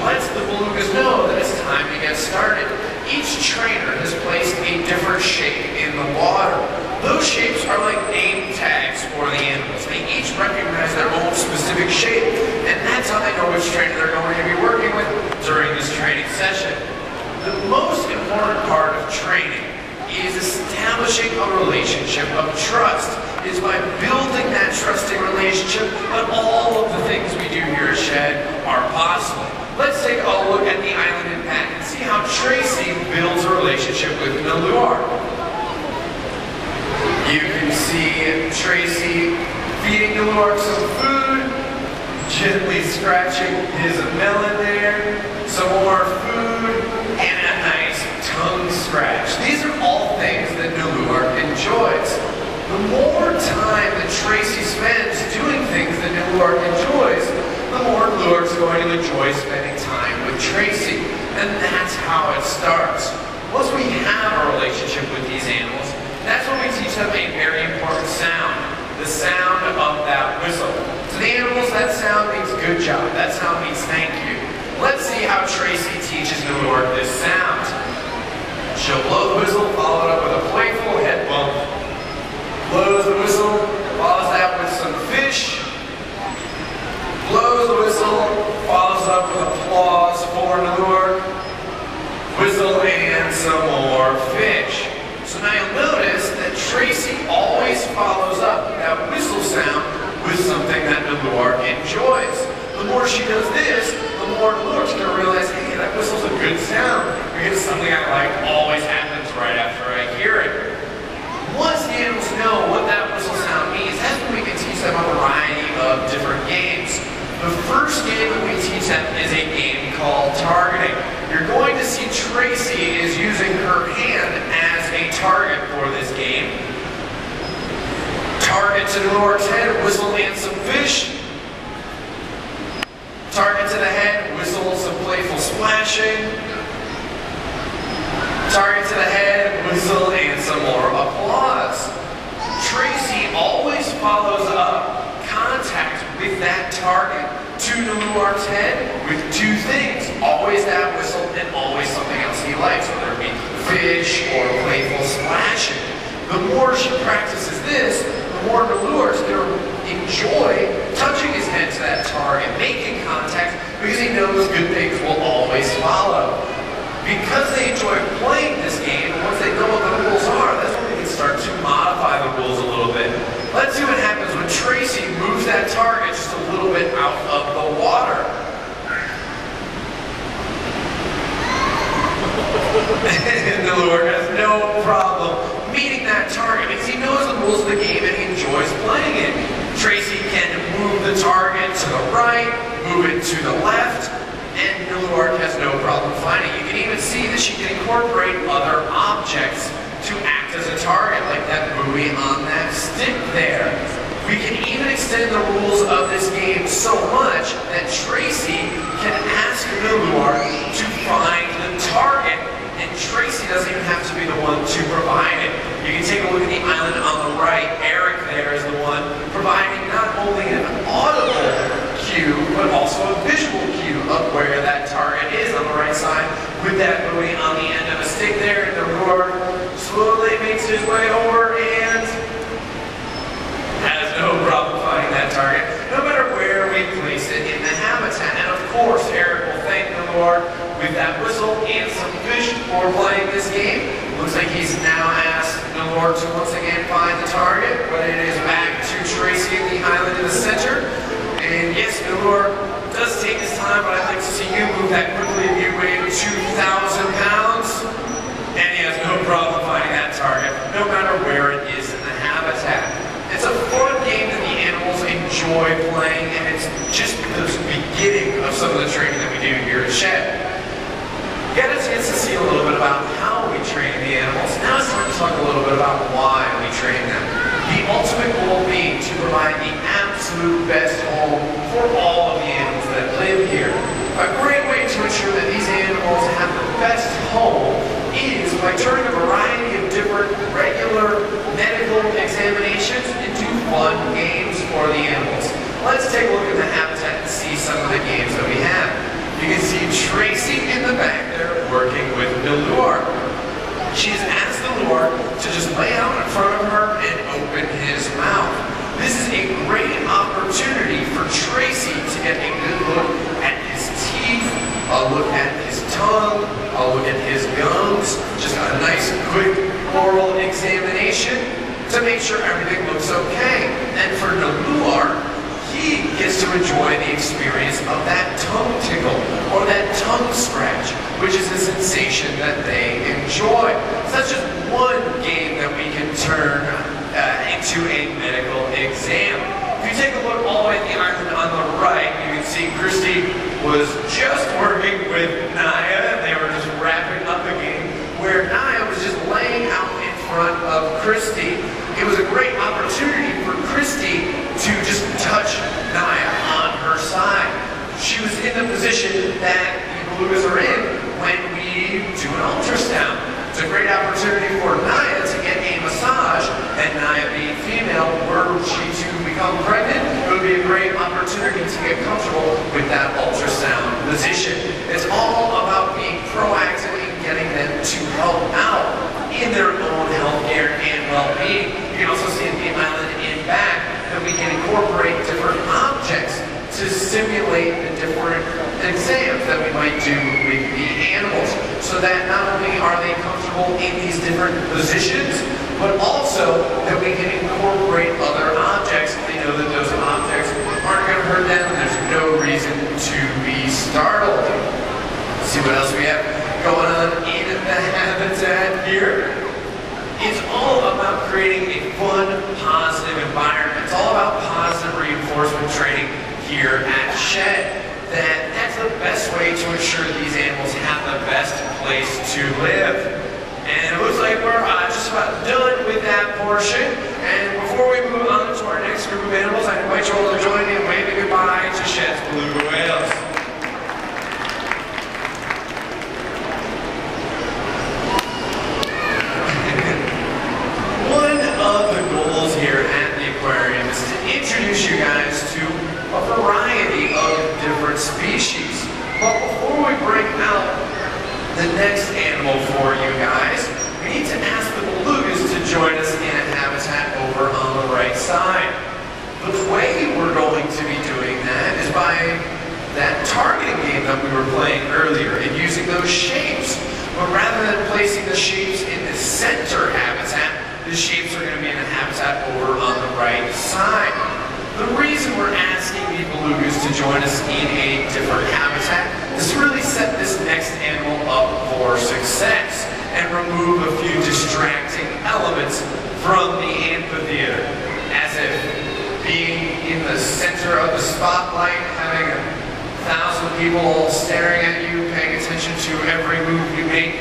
lets the belugas know that it's time to get started. Each trainer has placed a different shape in the water. Those shapes are like name tags for the animals. They each recognize their own specific shape, and that's how they know which trainer they're going to be working with during this training session. The most important part of training is establishing a relationship of trust. Is by building that trusting relationship that all of the things we do here at Shed are possible. Let's take a look at the island impact and see how Tracy builds a relationship with Nalur. You can see Tracy feeding Nalur some food, gently scratching his melon there, some more food, and a nice tongue scratch. These are all things that Nalur enjoys. The more time that Tracy spends doing things that Nalur enjoys, the more Nalur's going to enjoy spending time with Tracy. And that's how it starts. Once we have a relationship with these animals, that's when we teach them a very important sound. The sound of that whistle. To the animals, that sound means good job. That sound means thank you. Let's see how Tracy teaches Nalur this sound. She'll blow the whistle, followed up with a playful head bump. Blows the whistle, follows that with some fish. Blows the whistle, follows up with applause for Nalur. Whistle and some more fish. So now you'll notice that Tracy always follows up that whistle sound with something that Nalur enjoys. The more she does this, the more Nalur's going to realize, hey, that whistle's a good sound. Because something I like always happens right after I hear it. Once the animals know what that whistle sound means, that's when we can teach them a variety of different games. The first game that we teach them is a game called targeting. You're going to see Tracy is using her hand as a target for this game. Target to Nalur's head, whistle and some fish. Target to the head, whistle, some playful splashing. Target to the head, whistle, and some more applause. Tracy always follows up contact with that target to Nalur's head with two things. Always that whistle and always something else he likes, whether it be fish or playful splashing. The more she practices this, the more Nalur's going to enjoy touching his head to that target, making contact, because he knows good things will always follow. Because they enjoy playing this game, and once they know what the rules are, that's when we can start to modify the rules a little bit. Let's see what happens when Tracy moves that target just a little bit out of the water. Nalur has no problem meeting that target because he knows the rules of the game and he enjoys playing it. Tracy can move the target to the right, move it to the left, and Nalur has no problem finding it. You can even see that she can incorporate other objects to act as a target, like that buoy on that stick there. We can even extend the rules of this game so much that Tracy can ask Nalur to find the target, and Tracy doesn't even have to be the one to provide it. You can take a look at the island on the right. Eric there is the one providing not only an audible cue, but also a visual cue of where that target is on the right side with that buoy on the end of a stick there, and Nalur slowly makes his way over and has no problem finding that target, no matter where we place it in the habitat. And of course, Eric will thank Nalur with that whistle and some fish for playing this game. Looks like he's now asked Nalur to once again find the target, but it is back to Tracy in the island in the center. And yes, Nalur does take his time, but I'd like to see you move that quickly. You weigh 2,000 pounds, and he has no problem finding that target, no matter where it is in the habitat. It's a fun game that the animals enjoy playing, and it's just the beginning of some of the training that we do here at Shed. Get a chance to see a little bit about how we train the animals. Now it's time to talk a little bit about why we train them. The ultimate goal being to provide the absolute best home for all of the animals that live here. A great way to ensure that these animals have the best home is by turning a variety of different regular medical examinations into fun games for the animals. Let's take a look at the habitat and see some of the games that we have. You can see tongue, I'll look at his gums, just a nice quick oral examination to make sure everything looks okay. And for Naluar, he gets to enjoy the experience of that tongue tickle or that tongue scratch, which is a sensation that they enjoy. So that's just one game that we can turn into a medical exam. If you take a look all the way at the island on the right, you can see Christy was just working with Naya. They were just wrapping up a game where Naya was just laying out in front of Christy. It was a great opportunity for Christy to just touch Naya on her side. She was in the position that the belugas are in when we do an ultrasound. It's a great opportunity for Naya to get a massage, and Naya being female, were she to become pregnant, it would be a great opportunity to get comfortable with that ultrasound position. It's all about being proactive and getting them to help out in their own healthcare and well-being. You can also see in the island in back that we can incorporate different objects to simulate the different exams that we might do with the animals, so that not only are they comfortable in these different positions, but also that we can incorporate other objects. They know that those objects aren't going to hurt them, and there's no reason to be startled. Let's see what else we have going on in the habitat here. It's all about creating a fun, positive environment. It's all about positive reinforcement training here at Shed. That's the best way to ensure these animals have the best place to live. And it looks like we're just about done with that portion. And before we move on to our next group of animals, I invite you all to join me in waving goodbye to Shed's beluga whales. One of the goals here at the aquarium is to introduce you guys to a variety of different species. But before we bring out the next animal for you guys, we need to ask the belugas to join us in a habitat over on the right side. The way we're going to be doing that is by that targeting game that we were playing earlier and using those shapes. But rather than placing the shapes in the center habitat, the shapes are going to be in a habitat over on the right side. The reason we're asking the belugas to join us in a different habitat is to really set this next animal up for success and remove a few distracting elements from the amphitheater. As if being in the center of the spotlight, having 1,000 people all staring at you, paying attention to every move you make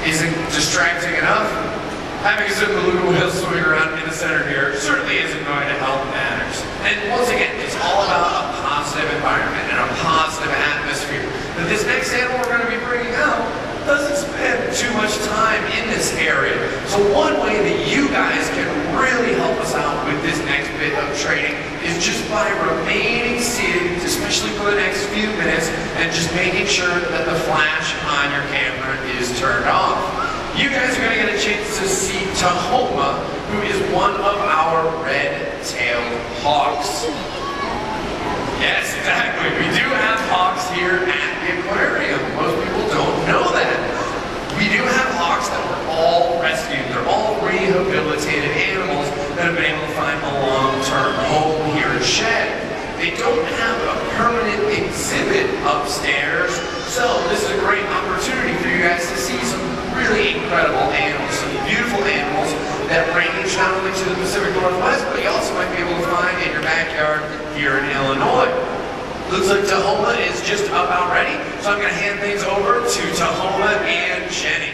isn't distracting enough. Having some beluga whales swimming around in the center here certainly isn't going to help matters. And once again, it's all about a positive environment and a positive atmosphere. But this next animal we're going to be bringing out doesn't spend too much time in this area. So one way that you guys can really help us out with this next bit of training is just by remaining seated, especially for the next few minutes, and just making sure that the flash on your camera is turned off. You guys are going to get a chance to see Tahoma, who is one of our red-tailed hawks. Yes, exactly. We do have hawks here at the aquarium. Most people don't know that. We do have hawks that were all rescued. They're all rehabilitated animals that have been able to find a long-term home here at Shed. They don't have a permanent exhibit upstairs, so this is a great opportunity for you guys to see some really incredible animals, some beautiful animals that range not only to the Pacific Northwest, but you also might be able to find in your backyard here in Illinois. Looks like Tahoma is just about ready, so I'm going to hand things over to Tahoma and Jenny.